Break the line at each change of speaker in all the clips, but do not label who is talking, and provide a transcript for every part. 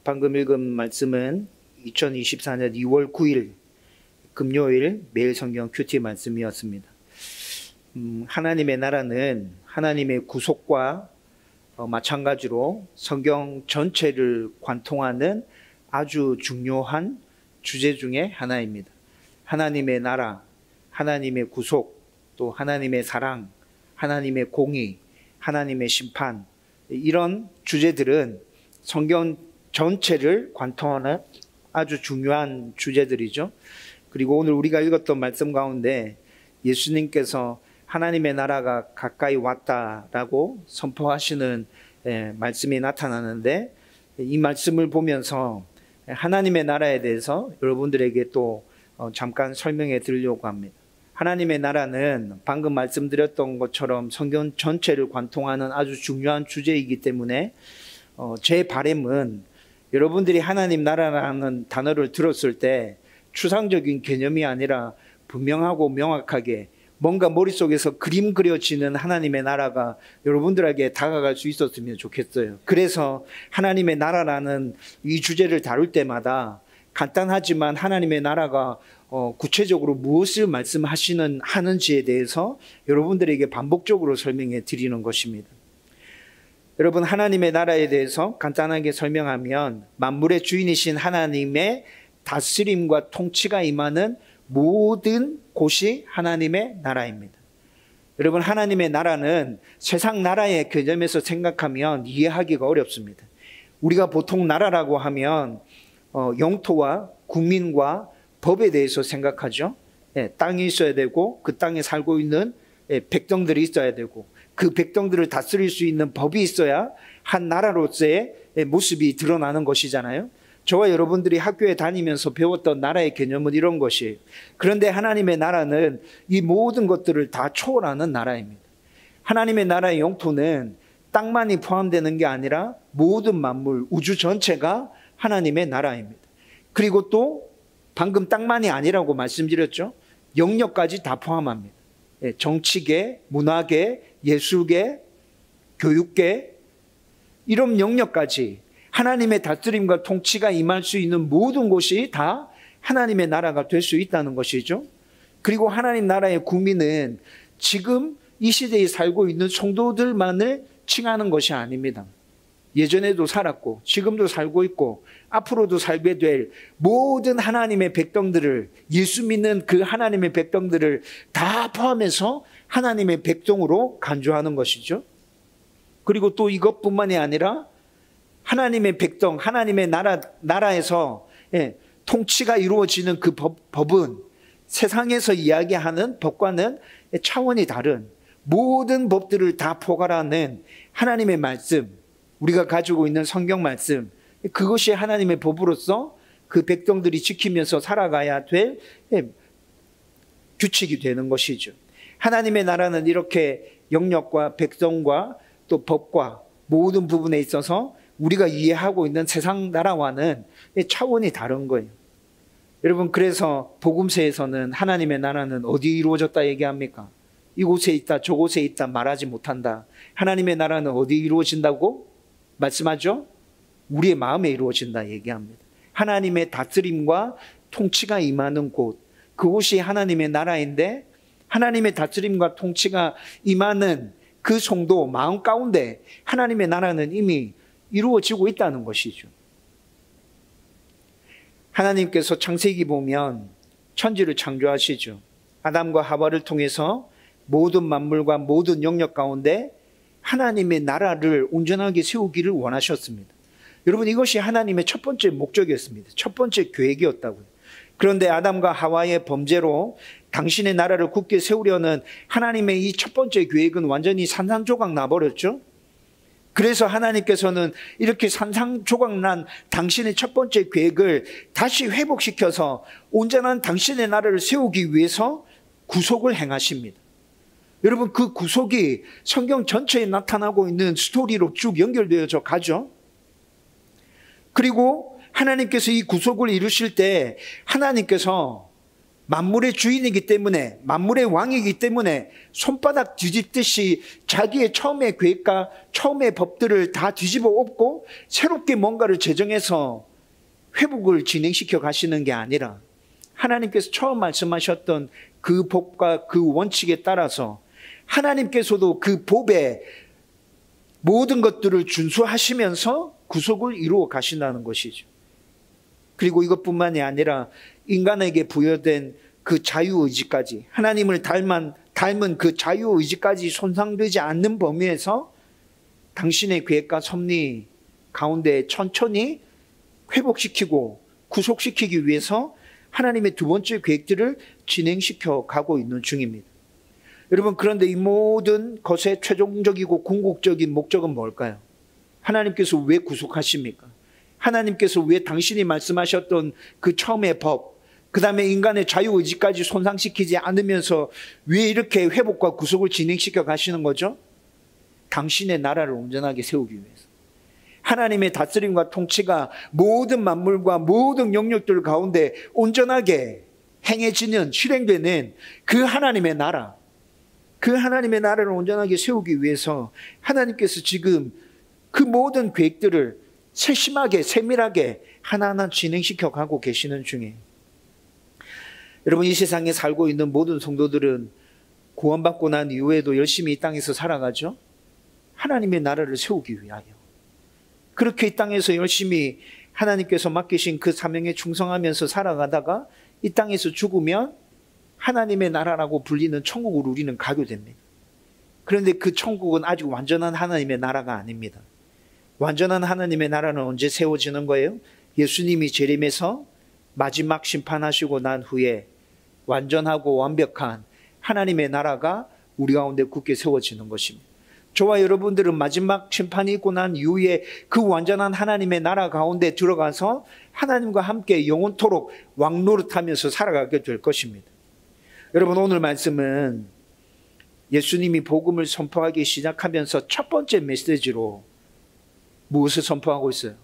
방금 읽은 말씀은 2024년 2월 9일 금요일 매일 성경 큐티 말씀이었습니다. 하나님의 나라는 하나님의 구속과 마찬가지로 성경 전체를 관통하는 아주 중요한 주제 중에 하나입니다. 하나님의 나라, 하나님의 구속, 또 하나님의 사랑, 하나님의 공의, 하나님의 심판, 이런 주제들은 성경 전체를 관통하는 아주 중요한 주제들이죠. 그리고 오늘 우리가 읽었던 말씀 가운데 예수님께서 하나님의 나라가 가까이 왔다라고 선포하시는 말씀이 나타나는데, 이 말씀을 보면서 하나님의 나라에 대해서 여러분들에게 또 잠깐 설명해 드리려고 합니다. 하나님의 나라는 방금 말씀드렸던 것처럼 성경 전체를 관통하는 아주 중요한 주제이기 때문에 제 바람은 여러분들이 하나님 나라라는 단어를 들었을 때 추상적인 개념이 아니라 분명하고 명확하게 뭔가 머릿속에서 그림 그려지는 하나님의 나라가 여러분들에게 다가갈 수 있었으면 좋겠어요. 그래서 하나님의 나라라는 이 주제를 다룰 때마다 간단하지만 하나님의 나라가 구체적으로 무엇을 하는지에 대해서 여러분들에게 반복적으로 설명해 드리는 것입니다. 여러분, 하나님의 나라에 대해서 간단하게 설명하면 만물의 주인이신 하나님의 다스림과 통치가 임하는 모든 곳이 하나님의 나라입니다. 여러분, 하나님의 나라는 세상 나라의 개념에서 생각하면 이해하기가 어렵습니다. 우리가 보통 나라라고 하면 영토와 국민과 법에 대해서 생각하죠. 땅이 있어야 되고 그 땅에 살고 있는 백성들이 있어야 되고 그 백성들을 다스릴 수 있는 법이 있어야 한 나라로서의 모습이 드러나는 것이잖아요. 저와 여러분들이 학교에 다니면서 배웠던 나라의 개념은 이런 것이에요. 그런데 하나님의 나라는 이 모든 것들을 다 초월하는 나라입니다. 하나님의 나라의 영토는 땅만이 포함되는 게 아니라 모든 만물, 우주 전체가 하나님의 나라입니다. 그리고 또 방금 땅만이 아니라고 말씀드렸죠. 영역까지 다 포함합니다. 정치계, 문화계, 예술계, 교육계, 이런 영역까지 하나님의 다스림과 통치가 임할 수 있는 모든 곳이 다 하나님의 나라가 될 수 있다는 것이죠. 그리고 하나님 나라의 국민은 지금 이 시대에 살고 있는 성도들만을 칭하는 것이 아닙니다. 예전에도 살았고 지금도 살고 있고 앞으로도 살게 될 모든 하나님의 백성들을, 예수 믿는 그 하나님의 백성들을 다 포함해서 하나님의 백성으로 간주하는 것이죠. 그리고 또 이것뿐만이 아니라 하나님의 백성, 하나님의 나라에서 통치가 이루어지는 그 법은 세상에서 이야기하는 법과는 차원이 다른 모든 법들을 다 포괄하는 하나님의 말씀, 우리가 가지고 있는 성경 말씀, 그것이 하나님의 법으로서 그 백성들이 지키면서 살아가야 될 규칙이 되는 것이죠. 하나님의 나라는 이렇게 영역과 백성과 또 법과 모든 부분에 있어서 우리가 이해하고 있는 세상 나라와는 차원이 다른 거예요. 여러분, 그래서 복음서에서는 하나님의 나라는 어디 이루어졌다 얘기합니까? 이곳에 있다, 저곳에 있다 말하지 못한다. 하나님의 나라는 어디 이루어진다고 말씀하죠? 우리의 마음에 이루어진다 얘기합니다. 하나님의 다스림과 통치가 임하는 곳, 그곳이 하나님의 나라인데, 하나님의 다스림과 통치가 임하는 그 성도 마음 가운데 하나님의 나라는 이미 이루어지고 있다는 것이죠. 하나님께서 창세기 보면 천지를 창조하시죠. 아담과 하와를 통해서 모든 만물과 모든 영역 가운데 하나님의 나라를 온전하게 세우기를 원하셨습니다. 여러분, 이것이 하나님의 첫 번째 목적이었습니다. 첫 번째 계획이었다고요. 그런데 아담과 하와의 범죄로 당신의 나라를 굳게 세우려는 하나님의 이 첫 번째 계획은 완전히 산산조각 나버렸죠. 그래서 하나님께서는 이렇게 산산조각 난 당신의 첫 번째 계획을 다시 회복시켜서 온전한 당신의 나라를 세우기 위해서 구속을 행하십니다. 여러분, 그 구속이 성경 전체에 나타나고 있는 스토리로 쭉 연결되어져 가죠. 그리고 하나님께서 이 구속을 이루실 때 하나님께서 만물의 주인이기 때문에, 만물의 왕이기 때문에 손바닥 뒤집듯이 자기의 처음의 계획과 처음의 법들을 다 뒤집어 엎고 새롭게 뭔가를 제정해서 회복을 진행시켜 가시는 게 아니라 하나님께서 처음 말씀하셨던 그 법과 그 원칙에 따라서 하나님께서도 그 법에 모든 것들을 준수하시면서 구속을 이루어 가신다는 것이죠. 그리고 이것뿐만이 아니라 인간에게 부여된 그 자유의지까지, 하나님을 닮은 그 자유의지까지 손상되지 않는 범위에서 당신의 계획과 섭리 가운데 천천히 회복시키고 구속시키기 위해서 하나님의 두 번째 계획들을 진행시켜 가고 있는 중입니다. 여러분, 그런데 이 모든 것의 최종적이고 궁극적인 목적은 뭘까요? 하나님께서 왜 구속하십니까? 하나님께서 왜 당신이 말씀하셨던 그 처음의 법, 그 다음에 인간의 자유의지까지 손상시키지 않으면서 왜 이렇게 회복과 구속을 진행시켜 가시는 거죠? 당신의 나라를 온전하게 세우기 위해서. 하나님의 다스림과 통치가 모든 만물과 모든 영역들 가운데 온전하게 행해지는, 실행되는 그 하나님의 나라, 그 하나님의 나라를 온전하게 세우기 위해서 하나님께서 지금 그 모든 계획들을 세심하게, 세밀하게 하나하나 진행시켜 가고 계시는 중에, 여러분, 이 세상에 살고 있는 모든 성도들은 구원받고 난 이후에도 열심히 이 땅에서 살아가죠. 하나님의 나라를 세우기 위하여. 그렇게 이 땅에서 열심히 하나님께서 맡기신 그 사명에 충성하면서 살아가다가 이 땅에서 죽으면 하나님의 나라라고 불리는 천국으로 우리는 가게 됩니다. 그런데 그 천국은 아직 완전한 하나님의 나라가 아닙니다. 완전한 하나님의 나라는 언제 세워지는 거예요? 예수님이 재림에서 마지막 심판하시고 난 후에 완전하고 완벽한 하나님의 나라가 우리 가운데 굳게 세워지는 것입니다. 저와 여러분들은 마지막 심판이 있고 난 이후에 그 완전한 하나님의 나라 가운데 들어가서 하나님과 함께 영원토록 왕노릇하면서 살아가게 될 것입니다. 여러분, 오늘 말씀은 예수님이 복음을 선포하기 시작하면서 첫 번째 메시지로 무엇을 선포하고 있어요?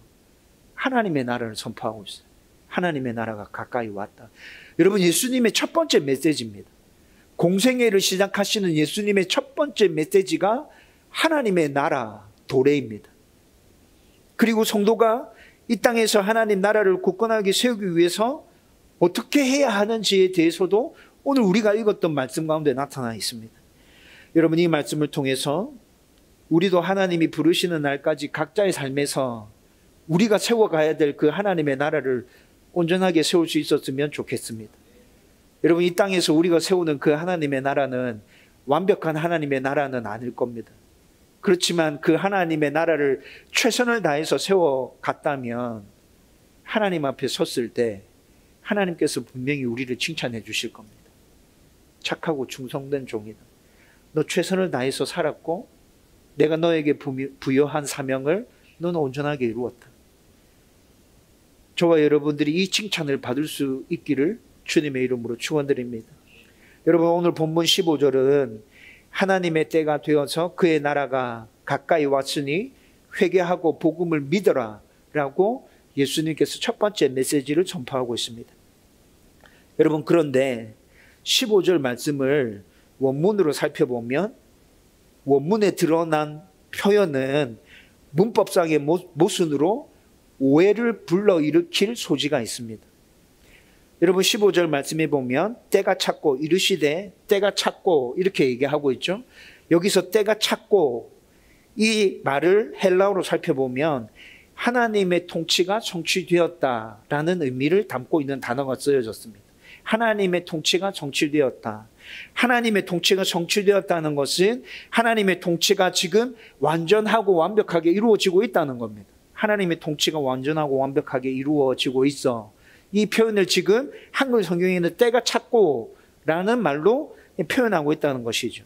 하나님의 나라를 선포하고 있어요. 하나님의 나라가 가까이 왔다. 여러분, 예수님의 첫 번째 메시지입니다. 공생애를 시작하시는 예수님의 첫 번째 메시지가 하나님의 나라 도래입니다. 그리고 성도가 이 땅에서 하나님 나라를 굳건하게 세우기 위해서 어떻게 해야 하는지에 대해서도 오늘 우리가 읽었던 말씀 가운데 나타나 있습니다. 여러분, 이 말씀을 통해서 우리도 하나님이 부르시는 날까지 각자의 삶에서 우리가 세워가야 될 그 하나님의 나라를 온전하게 세울 수 있었으면 좋겠습니다. 여러분, 이 땅에서 우리가 세우는 그 하나님의 나라는 완벽한 하나님의 나라는 아닐 겁니다. 그렇지만 그 하나님의 나라를 최선을 다해서 세워갔다면 하나님 앞에 섰을 때 하나님께서 분명히 우리를 칭찬해 주실 겁니다. 착하고 충성된 종이다. 너 최선을 다해서 살았고 내가 너에게 부여한 사명을 너는 온전하게 이루었다. 저와 여러분들이 이 칭찬을 받을 수 있기를 주님의 이름으로 축원드립니다. 여러분, 오늘 본문 15절은 하나님의 때가 되어서 그의 나라가 가까이 왔으니 회개하고 복음을 믿어라 라고 예수님께서 첫 번째 메시지를 전파하고 있습니다. 여러분, 그런데 15절 말씀을 원문으로 살펴보면 원문에 드러난 표현은 문법상의 모순으로 오해를 불러일으킬 소지가 있습니다. 여러분, 15절 말씀에 보면 때가 찼고 이르시되 때가 찼고 이렇게 얘기하고 있죠. 여기서 때가 찼고 이 말을 헬라어로 살펴보면 하나님의 통치가 성취되었다라는 의미를 담고 있는 단어가 쓰여졌습니다. 하나님의 통치가 성취되었다. 하나님의 통치가 성취되었다는 것은 하나님의 통치가 지금 완전하고 완벽하게 이루어지고 있다는 겁니다. 하나님의 통치가 완전하고 완벽하게 이루어지고 있어. 이 표현을 지금 한글 성경에는 때가 찼고 라는 말로 표현하고 있다는 것이죠.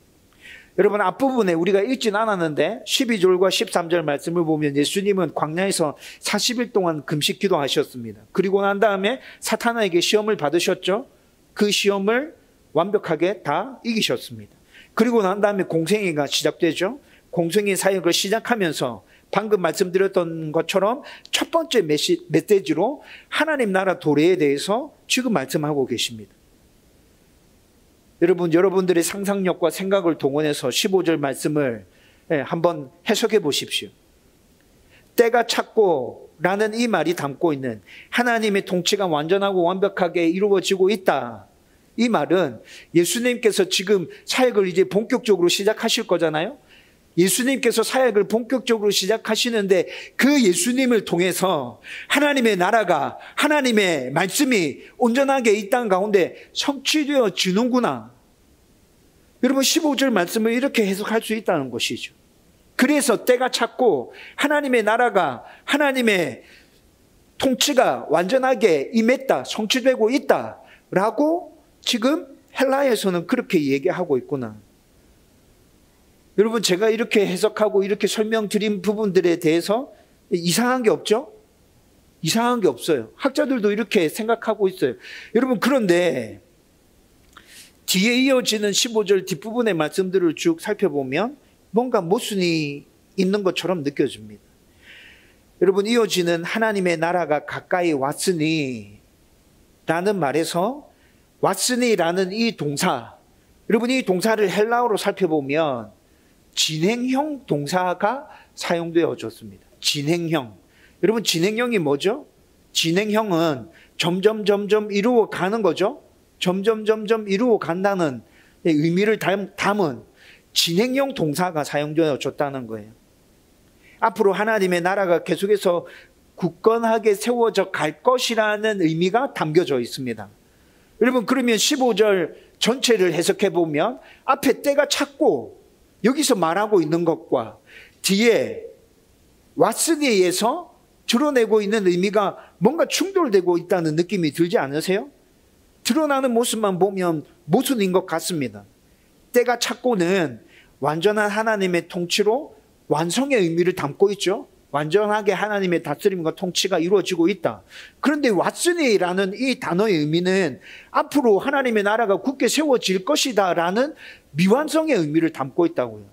여러분, 앞부분에 우리가 읽진 않았는데 12절과 13절 말씀을 보면 예수님은 광야에서 40일 동안 금식 기도하셨습니다. 그리고 난 다음에 사탄에게 시험을 받으셨죠. 그 시험을 완벽하게 다 이기셨습니다. 그리고 난 다음에 공생애가 시작되죠. 공생애 사역을 시작하면서 방금 말씀드렸던 것처럼 첫 번째 메시지로 하나님 나라 도래에 대해서 지금 말씀하고 계십니다. 여러분들의 상상력과 생각을 동원해서 15절 말씀을 한번 해석해 보십시오. 때가 찼고 라는 이 말이 담고 있는 하나님의 통치가 완전하고 완벽하게 이루어지고 있다. 이 말은 예수님께서 지금 사역을 이제 본격적으로 시작하실 거잖아요. 예수님께서 사역을 본격적으로 시작하시는데 그 예수님을 통해서 하나님의 나라가, 하나님의 말씀이 온전하게 이 땅 가운데 성취되어 지는구나. 여러분 15절 말씀을 이렇게 해석할 수 있다는 것이죠. 그래서 때가 찼고 하나님의 나라가, 하나님의 통치가 완전하게 임했다, 성취되고 있다라고 지금 헬라에서는 그렇게 얘기하고 있구나. 여러분 제가 이렇게 해석하고 이렇게 설명드린 부분들에 대해서 이상한 게 없죠? 이상한 게 없어요. 학자들도 이렇게 생각하고 있어요. 여러분 그런데 뒤에 이어지는 15절 뒷부분의 말씀들을 쭉 살펴보면 뭔가 모순이 있는 것처럼 느껴집니다. 여러분 이어지는 하나님의 나라가 가까이 왔으니 라는 말에서 왔으니 라는 이 동사, 여러분 이 동사를 헬라어로 살펴보면 진행형 동사가 사용되어졌습니다. 진행형. 여러분 진행형이 뭐죠? 진행형은 점점 이루어 가는 거죠. 점점 이루어 간다는 의미를 담은 진행형 동사가 사용되어졌다는 거예요. 앞으로 하나님의 나라가 계속해서 굳건하게 세워져 갈 것이라는 의미가 담겨져 있습니다. 여러분 그러면 15절 전체를 해석해 보면 앞에 때가 찼고 여기서 말하고 있는 것과 뒤에 왓슨에서 드러내고 있는 의미가 뭔가 충돌되고 있다는 느낌이 들지 않으세요? 드러나는 모습만 보면 모순인 것 같습니다. 때가 찼고는 완전한 하나님의 통치로 완성의 의미를 담고 있죠. 완전하게 하나님의 다스림과 통치가 이루어지고 있다. 그런데 왓슨이라는 이 단어의 의미는 앞으로 하나님의 나라가 굳게 세워질 것이다 라는 미완성의 의미를 담고 있다고요.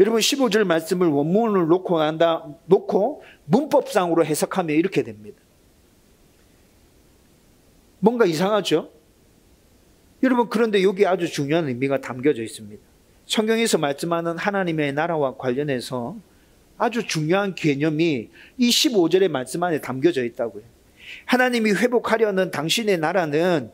여러분 15절 말씀을 원문을 놓고 문법상으로 해석하면 이렇게 됩니다. 뭔가 이상하죠? 여러분 그런데 여기 아주 중요한 의미가 담겨져 있습니다. 성경에서 말씀하는 하나님의 나라와 관련해서 아주 중요한 개념이 이 15절의 말씀 안에 담겨져 있다고요. 하나님이 회복하려는 당신의 나라는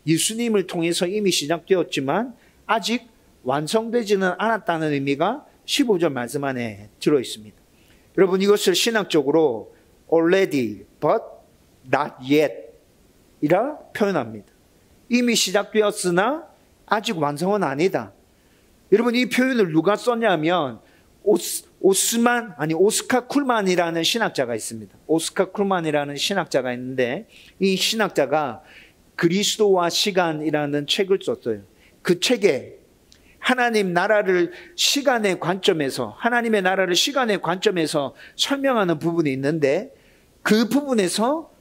예수님을 통해서 이미 시작되었지만 아직 완성되지는 않았다는 의미가 15절 말씀 안에 들어있습니다. 여러분 이것을 신학적으로 already but not yet 이라 표현합니다. 이미 시작되었으나 아직 완성은 아니다. 여러분 이 표현을 누가 썼냐면 오스카 쿨만이라는 신학자가 있습니다. 오스카 쿨만이라는 신학자가 있는데 이 신학자가 그리스도와 시간이라는 책을 썼어요. 그 책에 하나님의 나라를 시간의 관점에서 설명하는 부분이 있는데 그 부분에서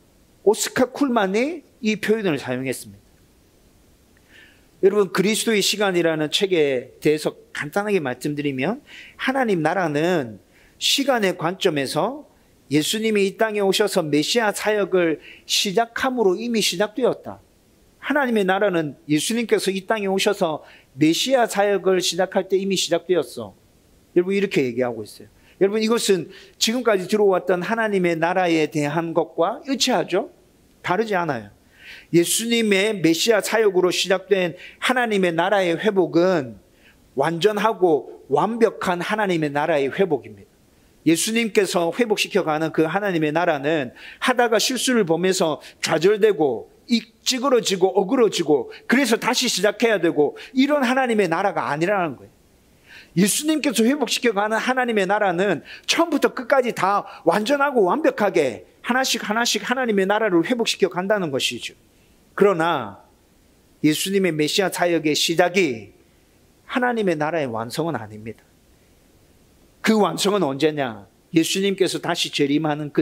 오스카 쿨만이 이 표현을 사용했습니다. 여러분 그리스도의 시간이라는 책에 대해서 간단하게 말씀드리면 하나님 나라는 시간의 관점에서 예수님이 이 땅에 오셔서 메시아 사역을 시작함으로 이미 시작되었다. 하나님의 나라는 예수님께서 이 땅에 오셔서 메시아 사역을 시작할 때 이미 시작되었어. 여러분 이렇게 얘기하고 있어요. 여러분 이것은 지금까지 들어왔던 하나님의 나라에 대한 것과 일치하죠? 다르지 않아요. 예수님의 메시아 사역으로 시작된 하나님의 나라의 회복은 완전하고 완벽한 하나님의 나라의 회복입니다. 예수님께서 회복시켜가는 그 하나님의 나라는 하다가 실수를 범해서 좌절되고 찌그러지고 어그러지고 그래서 다시 시작해야 되고 이런 하나님의 나라가 아니라는 거예요. 예수님께서 회복시켜가는 하나님의 나라는 처음부터 끝까지 다 완전하고 완벽하게 하나씩 하나님의 나라를 회복시켜 간다는 것이죠. 그러나 예수님의 메시아 사역의 시작이 하나님의 나라의 완성은 아닙니다. 그 완성은 언제냐? 예수님께서 다시 재림하는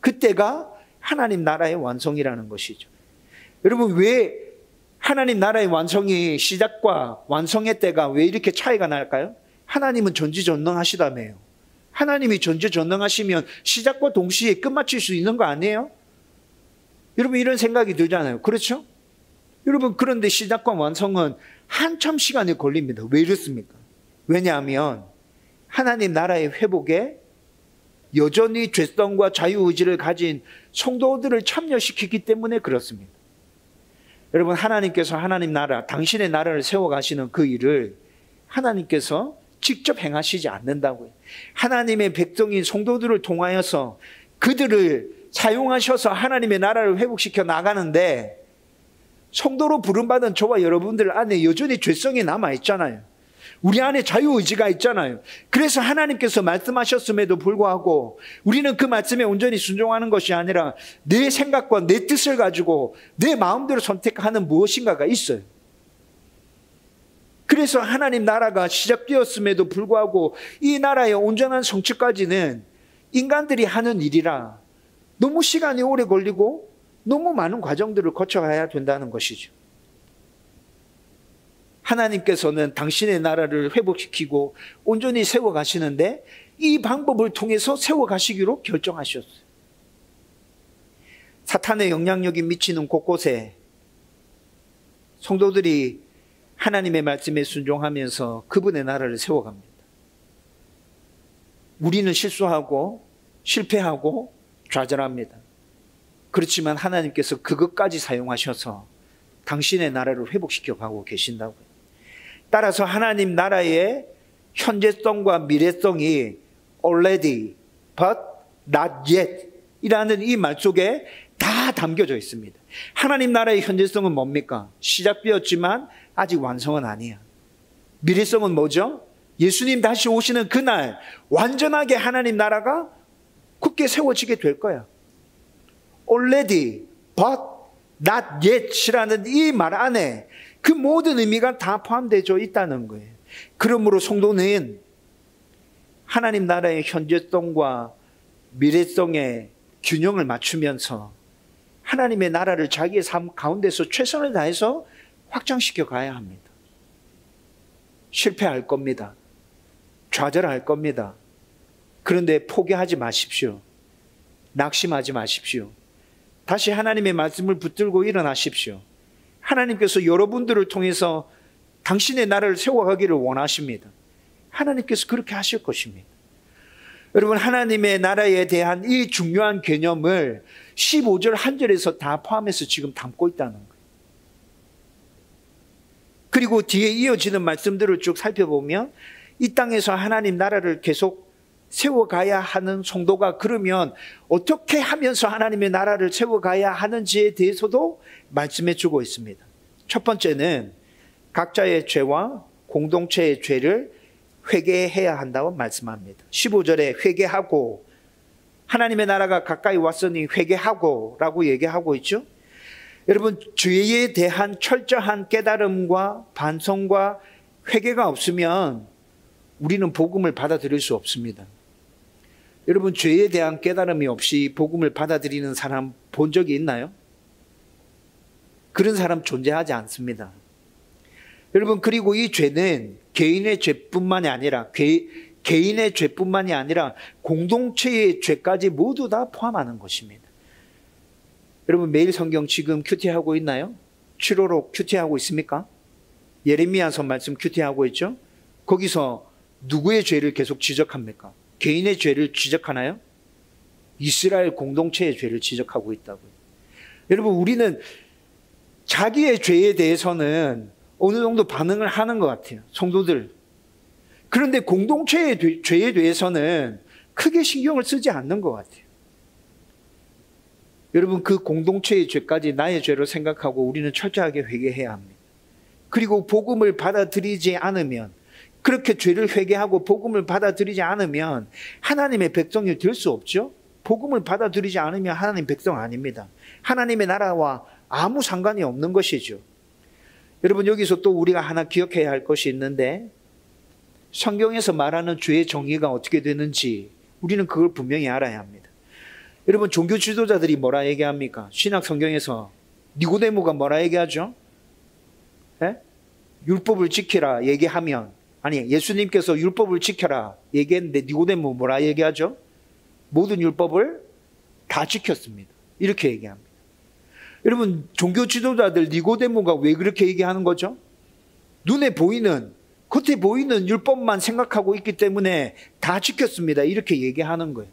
그때가 하나님 나라의 완성이라는 것이죠. 여러분 왜 하나님 나라의 완성이 시작과 완성의 때가 왜 이렇게 차이가 날까요? 하나님은 전지전능하시다며요. 하나님이 전지전능하시면 시작과 동시에 끝마칠 수 있는 거 아니에요? 여러분 이런 생각이 들잖아요. 그렇죠? 여러분, 그런데 시작과 완성은 한참 시간이 걸립니다. 왜 이렇습니까? 왜냐하면 하나님 나라의 회복에 여전히 죄성과 자유의지를 가진 성도들을 참여시키기 때문에 그렇습니다. 여러분, 하나님께서 하나님 나라, 당신의 나라를 세워가시는 그 일을 하나님께서 직접 행하시지 않는다고요. 하나님의 백성인 성도들을 통하여서 그들을 사용하셔서 하나님의 나라를 회복시켜 나가는데, 성도로 부름받은 저와 여러분들 안에 여전히 죄성이 남아있잖아요. 우리 안에 자유의지가 있잖아요. 그래서 하나님께서 말씀하셨음에도 불구하고 우리는 그 말씀에 온전히 순종하는 것이 아니라 내 생각과 내 뜻을 가지고 내 마음대로 선택하는 무엇인가가 있어요. 그래서 하나님 나라가 시작되었음에도 불구하고 이 나라의 온전한 성취까지는 인간들이 하는 일이라 너무 시간이 오래 걸리고 너무 많은 과정들을 거쳐가야 된다는 것이죠. 하나님께서는 당신의 나라를 회복시키고 온전히 세워가시는데 이 방법을 통해서 세워가시기로 결정하셨어요. 사탄의 영향력이 미치는 곳곳에 성도들이 하나님의 말씀에 순종하면서 그분의 나라를 세워갑니다. 우리는 실수하고 실패하고 좌절합니다. 그렇지만 하나님께서 그것까지 사용하셔서 당신의 나라를 회복시켜 가고 계신다고요. 따라서 하나님 나라의 현재성과 미래성이 already, but not yet 이라는 이 말 속에 다 담겨져 있습니다. 하나님 나라의 현재성은 뭡니까? 시작되었지만 아직 완성은 아니야. 미래성은 뭐죠? 예수님 다시 오시는 그날 완전하게 하나님 나라가 굳게 세워지게 될 거야. Already, but not yet이라는 이 말 안에 그 모든 의미가 다 포함되어 있다는 거예요. 그러므로 성도는 하나님 나라의 현재성과 미래성의 균형을 맞추면서 하나님의 나라를 자기의 삶 가운데서 최선을 다해서 확장시켜 가야 합니다. 실패할 겁니다. 좌절할 겁니다. 그런데 포기하지 마십시오. 낙심하지 마십시오. 다시 하나님의 말씀을 붙들고 일어나십시오. 하나님께서 여러분들을 통해서 당신의 나라를 세워가기를 원하십니다. 하나님께서 그렇게 하실 것입니다. 여러분, 하나님의 나라에 대한 이 중요한 개념을 15절 한 절에서 다 포함해서 지금 담고 있다는 거예요. 그리고 뒤에 이어지는 말씀들을 쭉 살펴보면 이 땅에서 하나님 나라를 계속 세워가야 하는 성도가 그러면 어떻게 하면서 하나님의 나라를 세워가야 하는지에 대해서도 말씀해 주고 있습니다. 첫 번째는 각자의 죄와 공동체의 죄를 회개해야 한다고 말씀합니다. 15절에 회개하고, 하나님의 나라가 가까이 왔으니 회개하고 라고 얘기하고 있죠. 여러분, 죄에 대한 철저한 깨달음과 반성과 회개가 없으면 우리는 복음을 받아들일 수 없습니다. 여러분, 죄에 대한 깨달음이 없이 복음을 받아들이는 사람 본 적이 있나요? 그런 사람 존재하지 않습니다. 여러분, 그리고 이 죄는 개인의 죄뿐만이 아니라 개인의 죄뿐만이 아니라 공동체의 죄까지 모두 다 포함하는 것입니다. 여러분, 매일 성경 지금 큐티하고 있나요? 7월호 큐티하고 있습니까? 예레미야서 말씀 큐티하고 있죠? 거기서 누구의 죄를 계속 지적합니까? 개인의 죄를 지적하나요? 이스라엘 공동체의 죄를 지적하고 있다고요. 여러분, 우리는 자기의 죄에 대해서는 어느 정도 반응을 하는 것 같아요. 성도들. 그런데 공동체의 죄에 대해서는 크게 신경을 쓰지 않는 것 같아요. 여러분, 그 공동체의 죄까지 나의 죄로 생각하고 우리는 철저하게 회개해야 합니다. 그리고 복음을 받아들이지 않으면, 그렇게 죄를 회개하고 복음을 받아들이지 않으면 하나님의 백성이 될 수 없죠. 복음을 받아들이지 않으면 하나님 백성 아닙니다. 하나님의 나라와 아무 상관이 없는 것이죠. 여러분, 여기서 또 우리가 하나 기억해야 할 것이 있는데, 성경에서 말하는 죄의 정의가 어떻게 되는지 우리는 그걸 분명히 알아야 합니다. 여러분, 종교 지도자들이 뭐라 얘기합니까? 신약 성경에서 니고데모가 뭐라 얘기하죠? 네? 율법을 지키라 얘기하면, 아니, 예수님께서 율법을 지켜라 얘기했는데 니고데모 뭐라 얘기하죠? 모든 율법을 다 지켰습니다. 이렇게 얘기합니다. 여러분, 종교 지도자들 니고데모가 왜 그렇게 얘기하는 거죠? 눈에 보이는, 겉에 보이는 율법만 생각하고 있기 때문에 다 지켰습니다. 이렇게 얘기하는 거예요.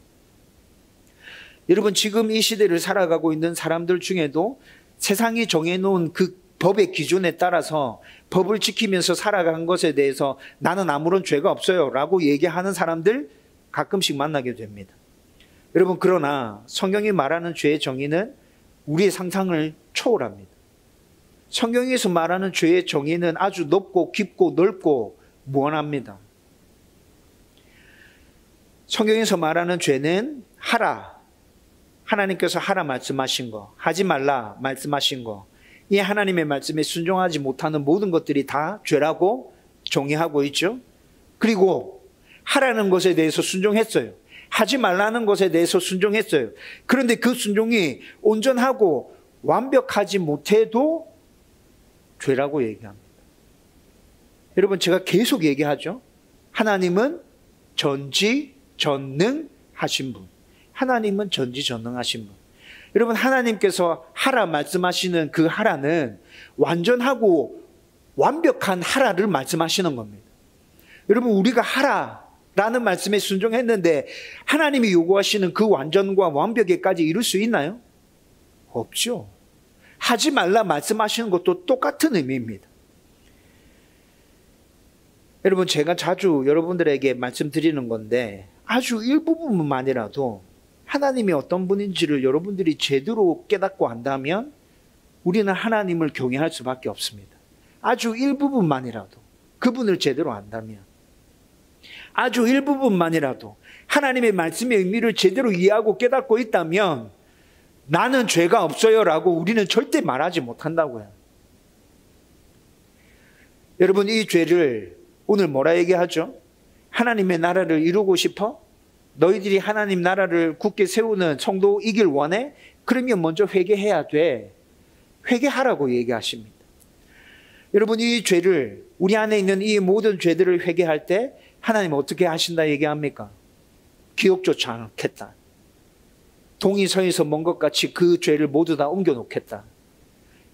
여러분, 지금 이 시대를 살아가고 있는 사람들 중에도 세상이 정해놓은 그 법의 기준에 따라서 법을 지키면서 살아간 것에 대해서 나는 아무런 죄가 없어요 라고 얘기하는 사람들 가끔씩 만나게 됩니다. 여러분, 그러나 성경이 말하는 죄의 정의는 우리의 상상을 초월합니다. 성경에서 말하는 죄의 정의는 아주 높고 깊고 넓고 무한합니다. 성경에서 말하는 죄는 하라, 하나님께서 하라 말씀하신 거, 하지 말라 말씀하신 거, 이 하나님의 말씀에 순종하지 못하는 모든 것들이 다 죄라고 정의하고 있죠. 그리고 하라는 것에 대해서 순종했어요. 하지 말라는 것에 대해서 순종했어요. 그런데 그 순종이 온전하고 완벽하지 못해도 죄라고 얘기합니다. 여러분, 제가 계속 얘기하죠. 하나님은 전지전능하신 분. 하나님은 전지전능하신 분. 여러분, 하나님께서 하라 말씀하시는 그 하라는 완전하고 완벽한 하라를 말씀하시는 겁니다. 여러분, 우리가 하라라는 말씀에 순종했는데 하나님이 요구하시는 그 완전과 완벽에까지 이룰 수 있나요? 없죠. 하지 말라 말씀하시는 것도 똑같은 의미입니다. 여러분, 제가 자주 여러분들에게 말씀드리는 건데 아주 일부분만이라도 하나님이 어떤 분인지를 여러분들이 제대로 깨닫고 안다면 우리는 하나님을 경외할 수밖에 없습니다. 아주 일부분만이라도 그분을 제대로 안다면, 아주 일부분만이라도 하나님의 말씀의 의미를 제대로 이해하고 깨닫고 있다면 나는 죄가 없어요 라고 우리는 절대 말하지 못한다고요. 여러분, 이 죄를 오늘 뭐라 얘기하죠? 하나님의 나라를 이루고 싶어? 너희들이 하나님 나라를 굳게 세우는 성도이길 원해? 그러면 먼저 회개해야 돼. 회개하라고 얘기하십니다. 여러분, 이 죄를, 우리 안에 있는 이 모든 죄들을 회개할 때 하나님 어떻게 하신다 얘기합니까? 기억조차 않겠다. 동이 서에서 먼 것 같이 그 죄를 모두 다 옮겨놓겠다.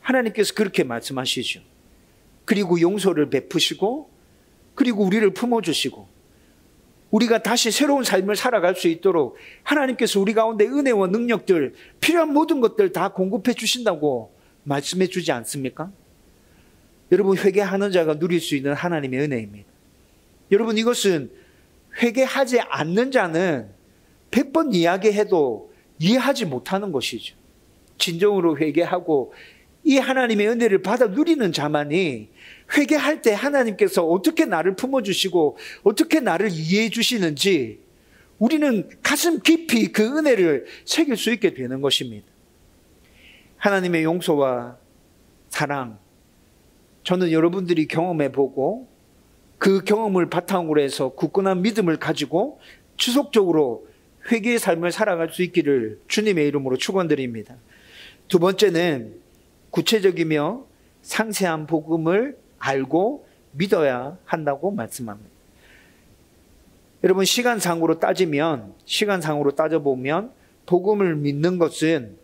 하나님께서 그렇게 말씀하시죠. 그리고 용서를 베푸시고, 그리고 우리를 품어주시고, 우리가 다시 새로운 삶을 살아갈 수 있도록 하나님께서 우리 가운데 은혜와 능력들, 필요한 모든 것들 다 공급해 주신다고 말씀해 주지 않습니까? 여러분, 회개하는 자가 누릴 수 있는 하나님의 은혜입니다. 여러분, 이것은 회개하지 않는 자는 100번 이야기해도 이해하지 못하는 것이죠. 진정으로 회개하고 이 하나님의 은혜를 받아 누리는 자만이 회개할 때 하나님께서 어떻게 나를 품어주시고 어떻게 나를 이해해 주시는지 우리는 가슴 깊이 그 은혜를 새길 수 있게 되는 것입니다. 하나님의 용서와 사랑, 저는 여러분들이 경험해 보고 그 경험을 바탕으로 해서 굳건한 믿음을 가지고 지속적으로 회개의 삶을 살아갈 수 있기를 주님의 이름으로 축원드립니다. 두 번째는 구체적이며 상세한 복음을 알고 믿어야 한다고 말씀합니다. 여러분, 시간상으로 따져보면 복음을 믿는 것은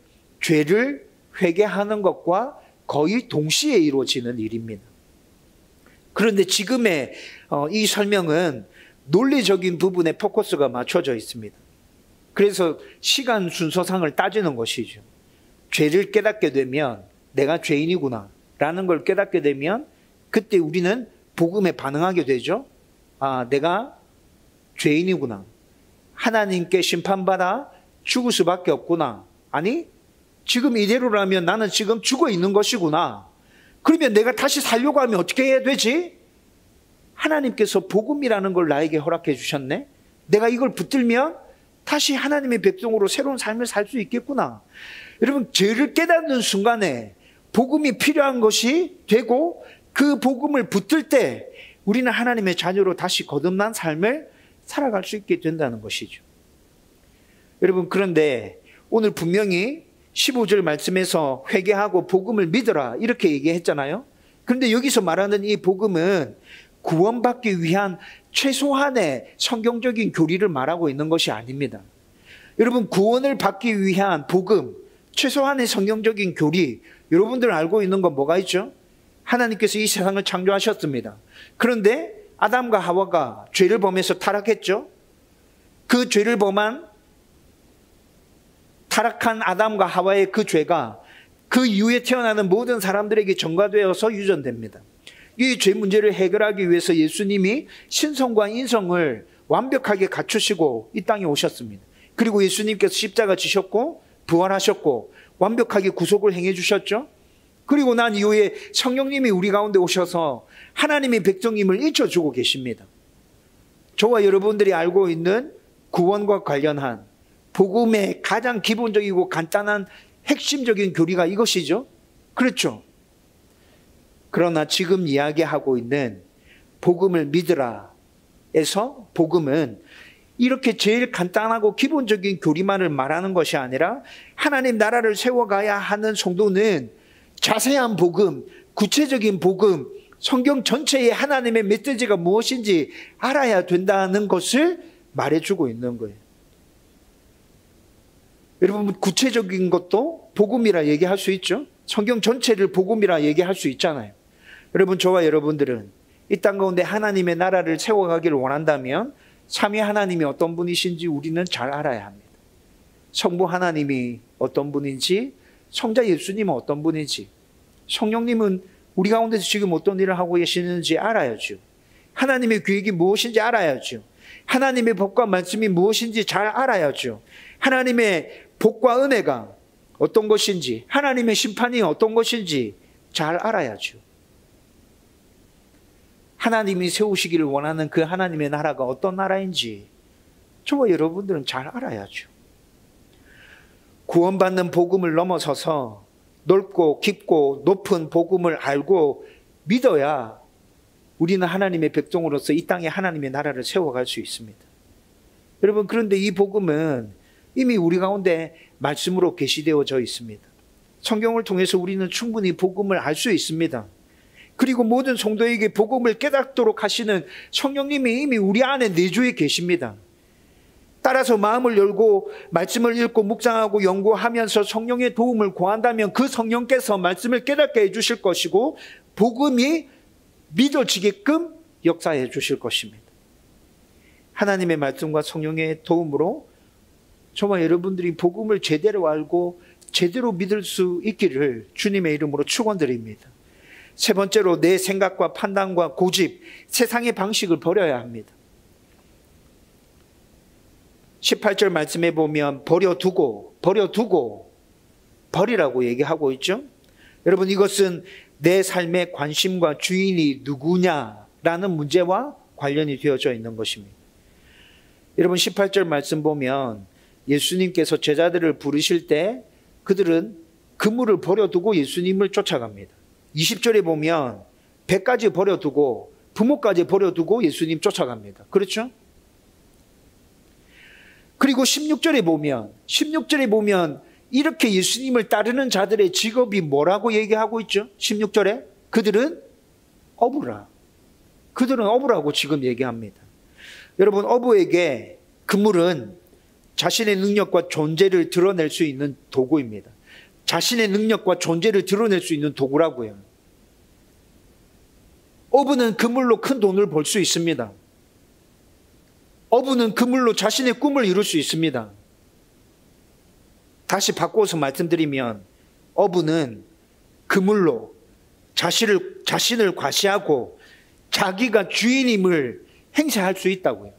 죄를 회개하는 것과 거의 동시에 이루어지는 일입니다. 그런데 지금의 이 설명은 논리적인 부분에 포커스가 맞춰져 있습니다. 그래서 시간 순서상을 따지는 것이죠. 죄를 깨닫게 되면 내가 죄인이구나 라는 걸 깨닫게 되면 그때 우리는 복음에 반응하게 되죠. 아, 내가 죄인이구나. 하나님께 심판받아 죽을 수밖에 없구나. 아니, 지금 이대로라면 나는 지금 죽어 있는 것이구나. 그러면 내가 다시 살려고 하면 어떻게 해야 되지? 하나님께서 복음이라는 걸 나에게 허락해 주셨네. 내가 이걸 붙들면 다시 하나님의 백성으로 새로운 삶을 살 수 있겠구나. 여러분, 죄를 깨닫는 순간에 복음이 필요한 것이 되고 그 복음을 붙들 때 우리는 하나님의 자녀로 다시 거듭난 삶을 살아갈 수 있게 된다는 것이죠. 여러분, 그런데 오늘 분명히 15절 말씀에서 회개하고 복음을 믿어라 이렇게 얘기했잖아요. 그런데 여기서 말하는 이 복음은 구원받기 위한 최소한의 성경적인 교리를 말하고 있는 것이 아닙니다. 여러분, 구원을 받기 위한 복음, 최소한의 성경적인 교리, 여러분들 알고 있는 건 뭐가 있죠? 하나님께서 이 세상을 창조하셨습니다. 그런데 아담과 하와가 죄를 범해서 타락했죠. 그 죄를 범한 타락한 아담과 하와의 그 죄가 그 이후에 태어나는 모든 사람들에게 전가되어서 유전됩니다. 이 죄 문제를 해결하기 위해서 예수님이 신성과 인성을 완벽하게 갖추시고 이 땅에 오셨습니다. 그리고 예수님께서 십자가 지셨고 부활하셨고 완벽하게 구속을 행해 주셨죠. 그리고 난 이후에 성령님이 우리 가운데 오셔서 하나님의 백성임을 잊혀주고 계십니다. 저와 여러분들이 알고 있는 구원과 관련한 복음의 가장 기본적이고 간단한 핵심적인 교리가 이것이죠. 그렇죠. 그러나 지금 이야기하고 있는 복음을 믿으라 에서 복음은 이렇게 제일 간단하고 기본적인 교리만을 말하는 것이 아니라 하나님 나라를 세워가야 하는 성도는 자세한 복음, 구체적인 복음, 성경 전체의 하나님의 메시지가 무엇인지 알아야 된다는 것을 말해주고 있는 거예요. 여러분, 구체적인 것도 복음이라 얘기할 수 있죠. 성경 전체를 복음이라 얘기할 수 있잖아요. 여러분, 저와 여러분들은 이 땅 가운데 하나님의 나라를 세워가기를 원한다면 삼위 하나님이 어떤 분이신지 우리는 잘 알아야 합니다. 성부 하나님이 어떤 분인지, 성자 예수님은 어떤 분인지, 성령님은 우리 가운데서 지금 어떤 일을 하고 계시는지 알아야죠. 하나님의 계획이 무엇인지 알아야죠. 하나님의 법과 말씀이 무엇인지 잘 알아야죠. 하나님의 복과 은혜가 어떤 것인지, 하나님의 심판이 어떤 것인지 잘 알아야죠. 하나님이 세우시기를 원하는 그 하나님의 나라가 어떤 나라인지 저와 여러분들은 잘 알아야죠. 구원받는 복음을 넘어서서 넓고 깊고 높은 복음을 알고 믿어야 우리는 하나님의 백성으로서 이 땅에 하나님의 나라를 세워갈 수 있습니다. 여러분, 그런데 이 복음은 이미 우리 가운데 말씀으로 계시되어져 있습니다. 성경을 통해서 우리는 충분히 복음을 알 수 있습니다. 그리고 모든 성도에게 복음을 깨닫도록 하시는 성령님이 이미 우리 안에 내주에 계십니다. 따라서 마음을 열고 말씀을 읽고 묵상하고 연구하면서 성령의 도움을 구한다면 그 성령께서 말씀을 깨닫게 해주실 것이고 복음이 믿어지게끔 역사해 주실 것입니다. 하나님의 말씀과 성령의 도움으로 저와 여러분들이 복음을 제대로 알고 제대로 믿을 수 있기를 주님의 이름으로 축원드립니다. 세 번째로 내 생각과 판단과 고집, 세상의 방식을 버려야 합니다. 18절 말씀에 보면 버려두고 버리라고 얘기하고 있죠. 여러분, 이것은 내 삶의 관심과 주인이 누구냐라는 문제와 관련이 되어져 있는 것입니다. 여러분, 18절 말씀 보면 예수님께서 제자들을 부르실 때 그들은 그물을 버려두고 예수님을 쫓아갑니다. 20절에 보면 배까지 버려두고 부모까지 버려두고 예수님 쫓아갑니다. 그렇죠? 그리고 16절에 보면 이렇게 예수님을 따르는 자들의 직업이 뭐라고 얘기하고 있죠? 16절에 그들은 어부라고 지금 얘기합니다. 여러분, 어부에게 그물은 자신의 능력과 존재를 드러낼 수 있는 도구입니다. 자신의 능력과 존재를 드러낼 수 있는 도구라고요. 어부는 그물로 큰 돈을 벌 수 있습니다. 어부는 그물로 자신의 꿈을 이룰 수 있습니다. 다시 바꿔서 말씀드리면 어부는 그물로 자신을 과시하고 자기가 주인임을 행사할 수 있다고요.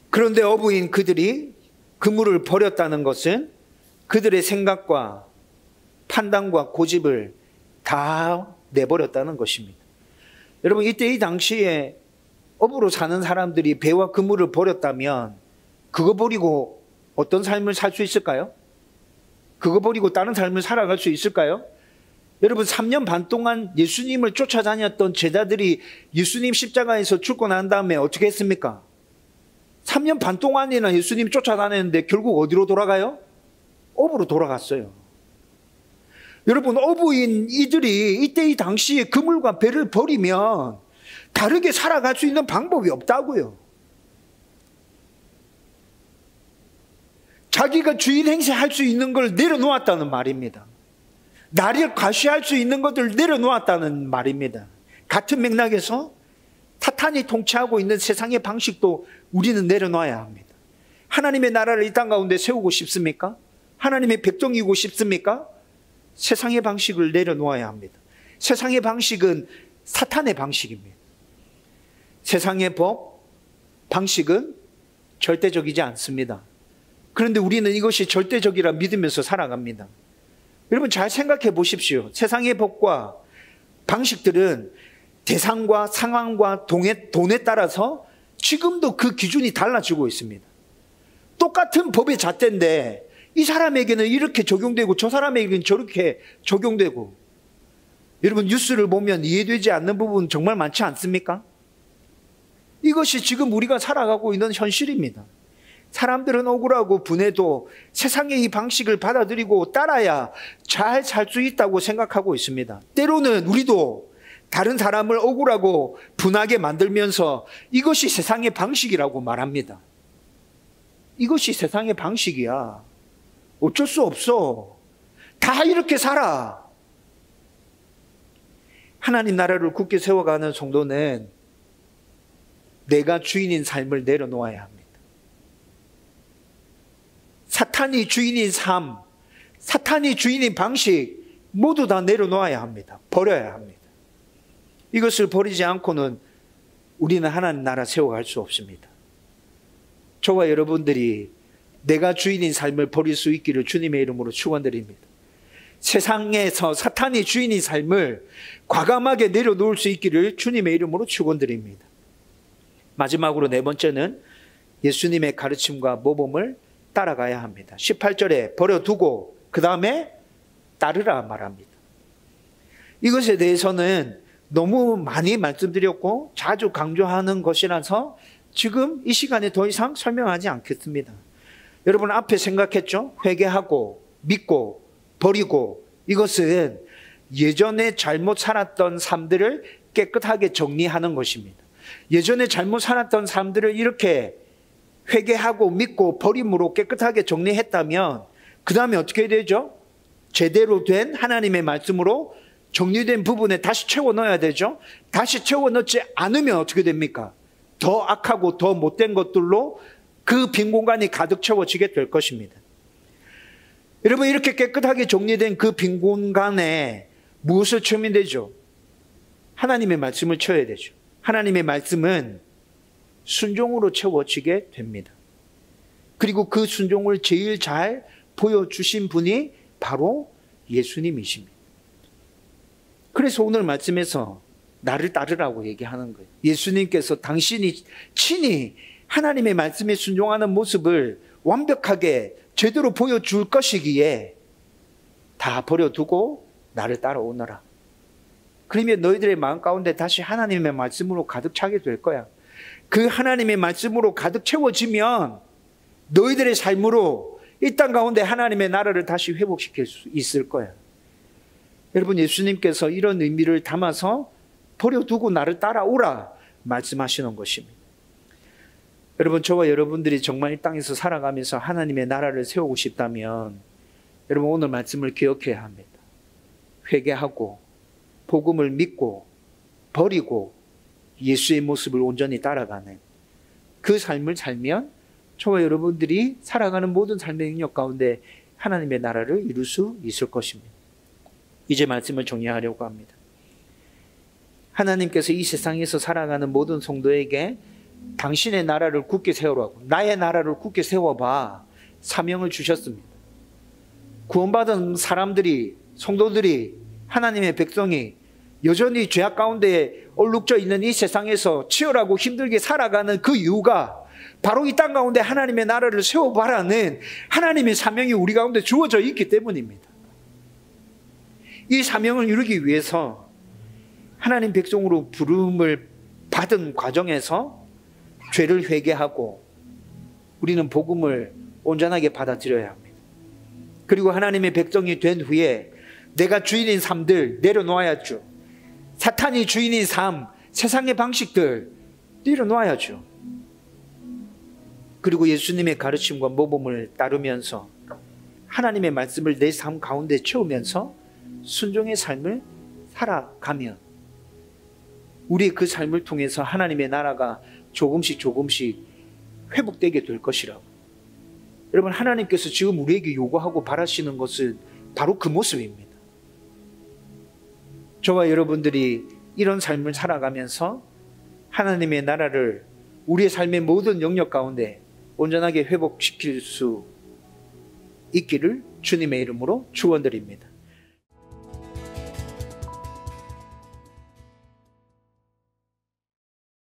그런데 어부인 그들이 그물을 버렸다는 것은 그들의 생각과 판단과 고집을 다 내버렸다는 것입니다. 여러분, 이때 이 당시에 어부로 사는 사람들이 배와 그물을 버렸다면 그거 버리고 어떤 삶을 살 수 있을까요? 그거 버리고 다른 삶을 살아갈 수 있을까요? 여러분, 3년 반 동안 예수님을 쫓아다녔던 제자들이 예수님 십자가에서 죽고 난 다음에 어떻게 했습니까? 3년 반 동안이나 예수님 쫓아다녔는데 결국 어디로 돌아가요? 어부로 돌아갔어요. 여러분, 어부인 이들이 이때 이 당시에 그물과 배를 버리면 다르게 살아갈 수 있는 방법이 없다고요. 자기가 주인 행세할 수 있는 걸 내려놓았다는 말입니다. 나를 과시할 수 있는 것을 내려놓았다는 말입니다. 같은 맥락에서 사탄이 통치하고 있는 세상의 방식도 우리는 내려놔야 합니다. 하나님의 나라를 이 땅 가운데 세우고 싶습니까? 하나님의 백성이고 싶습니까? 세상의 방식을 내려놓아야 합니다. 세상의 방식은 사탄의 방식입니다. 세상의 법, 방식은 절대적이지 않습니다. 그런데 우리는 이것이 절대적이라 믿으면서 살아갑니다. 여러분 잘 생각해 보십시오. 세상의 법과 방식들은 대상과 상황과 돈에 따라서 지금도 그 기준이 달라지고 있습니다. 똑같은 법의 잣대인데 이 사람에게는 이렇게 적용되고 저 사람에게는 저렇게 적용되고, 여러분 뉴스를 보면 이해되지 않는 부분 정말 많지 않습니까? 이것이 지금 우리가 살아가고 있는 현실입니다. 사람들은 억울하고 분해도 세상의 이 방식을 받아들이고 따라야 잘 살 수 있다고 생각하고 있습니다. 때로는 우리도 다른 사람을 억울하고 분하게 만들면서 이것이 세상의 방식이라고 말합니다. 이것이 세상의 방식이야. 어쩔 수 없어. 다 이렇게 살아. 하나님 나라를 굳게 세워가는 성도는 내가 주인인 삶을 내려놓아야 합니다. 사탄이 주인인 삶, 사탄이 주인인 방식 모두 다 내려놓아야 합니다. 버려야 합니다. 이것을 버리지 않고는 우리는 하나님 나라 세워갈 수 없습니다. 저와 여러분들이 내가 주인인 삶을 버릴 수 있기를 주님의 이름으로 축원드립니다. 세상에서 사탄이 주인인 삶을 과감하게 내려놓을 수 있기를 주님의 이름으로 축원드립니다. 마지막으로 네 번째는 예수님의 가르침과 모범을 따라가야 합니다. 18절에 버려두고 그 다음에 따르라 말합니다. 이것에 대해서는 너무 많이 말씀드렸고 자주 강조하는 것이라서 지금 이 시간에 더 이상 설명하지 않겠습니다. 여러분 앞에 생각했죠? 회개하고 믿고 버리고, 이것은 예전에 잘못 살았던 삶들을 깨끗하게 정리하는 것입니다. 예전에 잘못 살았던 삶들을 이렇게 회개하고 믿고 버림으로 깨끗하게 정리했다면 그 다음에 어떻게 되죠? 제대로 된 하나님의 말씀으로 정리된 부분에 다시 채워 넣어야 되죠. 다시 채워 넣지 않으면 어떻게 됩니까? 더 악하고 더 못된 것들로 그 빈 공간이 가득 채워지게 될 것입니다. 여러분 이렇게 깨끗하게 정리된 그 빈 공간에 무엇을 채우면 되죠? 하나님의 말씀을 채워야 되죠. 하나님의 말씀은 순종으로 채워지게 됩니다. 그리고 그 순종을 제일 잘 보여주신 분이 바로 예수님이십니다. 그래서 오늘 말씀에서 나를 따르라고 얘기하는 거예요. 예수님께서 당신이 친히 하나님의 말씀에 순종하는 모습을 완벽하게 제대로 보여줄 것이기에 다 버려두고 나를 따라오너라. 그러면 너희들의 마음 가운데 다시 하나님의 말씀으로 가득 차게 될 거야. 그 하나님의 말씀으로 가득 채워지면 너희들의 삶으로 이 땅 가운데 하나님의 나라를 다시 회복시킬 수 있을 거야. 여러분 예수님께서 이런 의미를 담아서 버려두고 나를 따라오라 말씀하시는 것입니다. 여러분 저와 여러분들이 정말 이 땅에서 살아가면서 하나님의 나라를 세우고 싶다면 여러분 오늘 말씀을 기억해야 합니다. 회개하고 복음을 믿고 버리고 예수의 모습을 온전히 따라가는 그 삶을 살면 저와 여러분들이 살아가는 모든 삶의 능력 가운데 하나님의 나라를 이룰 수 있을 것입니다. 이제 말씀을 정리하려고 합니다. 하나님께서 이 세상에서 살아가는 모든 성도에게 당신의 나라를 굳게 세우라고, 나의 나라를 굳게 세워봐 사명을 주셨습니다. 구원받은 사람들이, 성도들이, 하나님의 백성이 여전히 죄악 가운데 얼룩져 있는 이 세상에서 치열하고 힘들게 살아가는 그 이유가 바로 이 땅 가운데 하나님의 나라를 세워봐라는 하나님의 사명이 우리 가운데 주어져 있기 때문입니다. 이 사명을 이루기 위해서 하나님 백성으로 부름을 받은 과정에서 죄를 회개하고 우리는 복음을 온전하게 받아들여야 합니다. 그리고 하나님의 백성이 된 후에 내가 주인인 삶들 내려놓아야죠. 사탄이 주인인 삶, 세상의 방식들 내려놓아야죠. 그리고 예수님의 가르침과 모범을 따르면서 하나님의 말씀을 내 삶 가운데 채우면서 순종의 삶을 살아가면 우리의 그 삶을 통해서 하나님의 나라가 조금씩 회복되게 될 것이라고. 여러분, 하나님께서 지금 우리에게 요구하고 바라시는 것은 바로 그 모습입니다. 저와 여러분들이 이런 삶을 살아가면서 하나님의 나라를 우리의 삶의 모든 영역 가운데 온전하게 회복시킬 수 있기를 주님의 이름으로 축원드립니다.